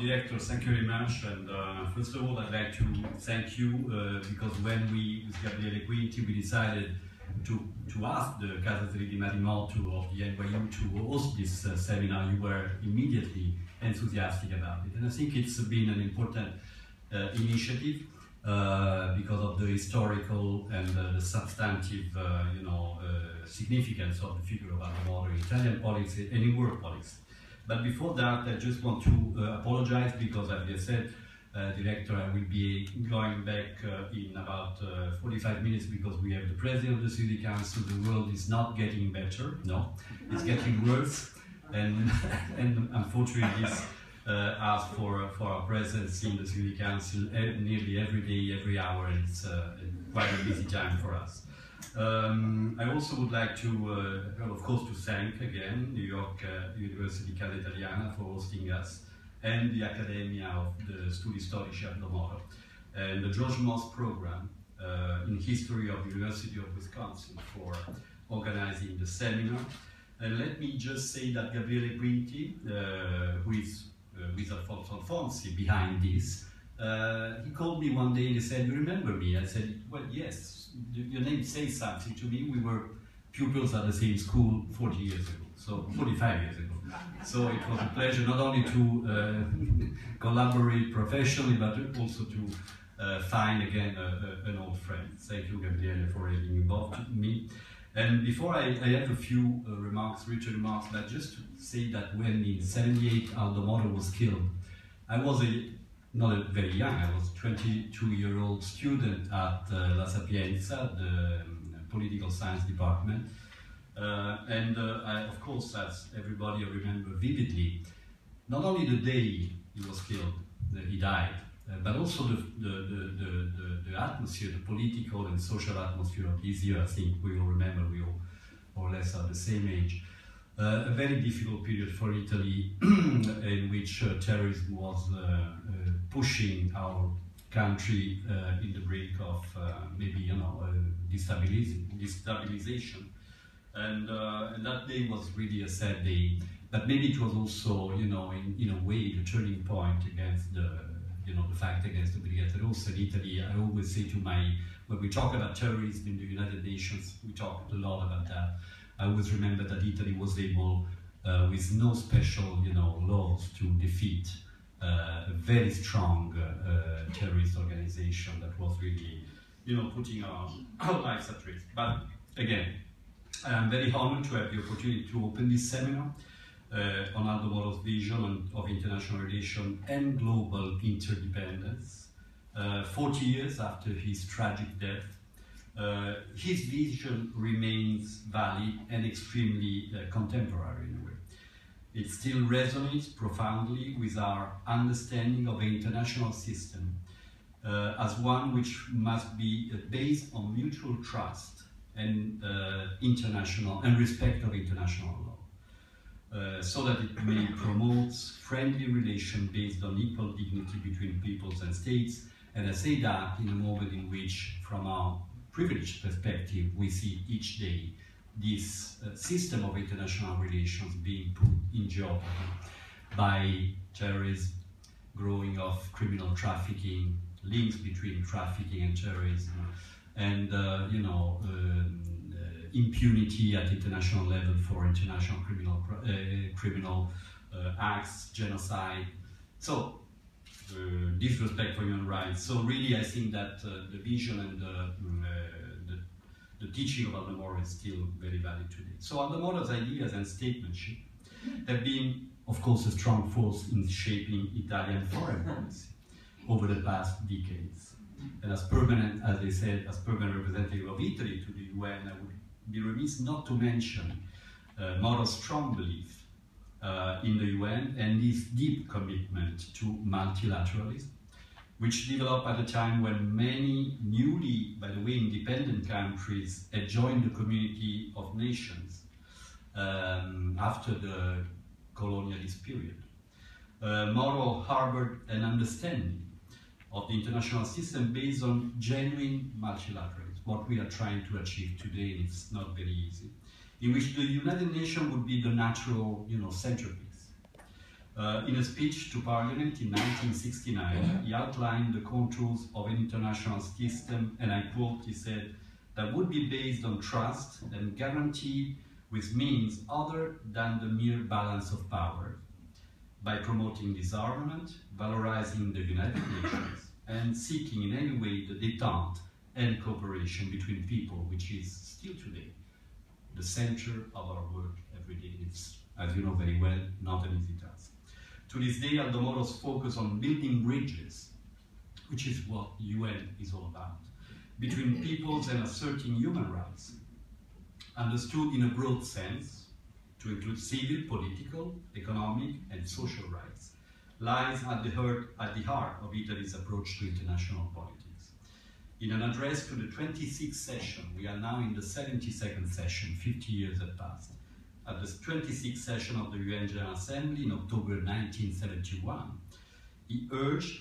Director, thank you very much. And first of all, I'd like to thank you because when we, with Gabriele Quinti, we decided to ask the Casa Zerilli Marimo of the NYU to host this seminar, you were immediately enthusiastic about it. And I think it's been an important initiative because of the historical and the substantive significance of the figure of Aldo Moro in Italian politics and in world politics. But before that, I just want to apologize because, as I said, Director, I will be going back in about 45 minutes because we have the President of the City Council. The world is not getting better, no, it's getting worse. And unfortunately, this asks for our presence in the City Council nearly every day, every hour, and it's quite a busy time for us. I also would like to, of course, to thank again New York University Casa Italiana for hosting us, and the Accademia of the Studi Storici Aldo Moro, and the George Moss program in History of the University of Wisconsin for organizing the seminar. And let me just say that Gabriele Quinti, who is with Alfonso Alfonsi behind this, he called me one day and he said, "You remember me?" I said, "Well, yes. Your name says something to me. We were pupils at the same school 40 years ago, so 45 years ago. So it was a pleasure not only to collaborate professionally, but also to find again an old friend." Thank you, Gabriele, for having involved me. And before I have a few written remarks, but just to say that when in '78 Aldo Moro was killed, I was not very young, I was a 22-year-old student at La Sapienza, the political science department. I, of course, as everybody, I remember vividly, not only the day he was killed, he died, but also the atmosphere, the political and social atmosphere of this year. I think we all remember, we all more or less are the same age. A very difficult period for Italy in which terrorism was pushing our country in the brink of maybe destabilization. And that day was really a sad day, but maybe it was also, in a way, the turning point against the fact against the Brigate Rosse in Italy. I always say when we talk about terrorism in the United Nations, we talk a lot about that. I always remember that Italy was able, with no special, laws, to defeat a very strong terrorist organization that was really, putting our lives at risk. But again, I'm very honored to have the opportunity to open this seminar on Aldo Moro's vision of international relations and global interdependence. 40 years after his tragic death, his vision remains valid and extremely contemporary in a way. It still resonates profoundly with our understanding of the international system as one which must be based on mutual trust and respect of international law, so that it may promote friendly relations based on equal dignity between peoples and states. And I say that in a moment in which, from our privileged perspective, we see each day this system of international relations being put in jeopardy by terrorism, growing of criminal trafficking, links between trafficking and terrorism, and impunity at international level for international criminal acts, genocide. So disrespect for human rights. So really, I think that the vision and the teaching of Aldo Moro is still very valid today. So Aldo Moro's ideas and statesmanship have been, of course, a strong force in shaping Italian foreign policy over the past decades. And as permanent representative of Italy to the UN, I would be remiss not to mention Moro's strong belief in the UN and his deep commitment to multilateralism, which developed at a time when many newly, by the way, independent countries had joined the community of nations after the colonialist period. Moro harbored an understanding of the international system based on genuine multilateralism, what we are trying to achieve today, and it's not very easy, in which the United Nations would be the natural centerpiece. In a speech to Parliament in 1969, he outlined the contours of an international system, and I quote, he said, that would be based on trust and guaranteed with means other than the mere balance of power, by promoting disarmament, valorizing the United Nations, and seeking in any way the détente and cooperation between people, which is still today the center of our work every day. It's, as you know very well, not an easy task. To this day, Aldo Moro's focus on building bridges, which is what UN is all about, between peoples and asserting human rights, understood in a broad sense, to include civil, political, economic, and social rights, lies at the heart of Italy's approach to international politics. In an address to the 26th session, we are now in the 72nd session, 50 years have passed, at the 26th session of the UN General Assembly in October 1971, he urged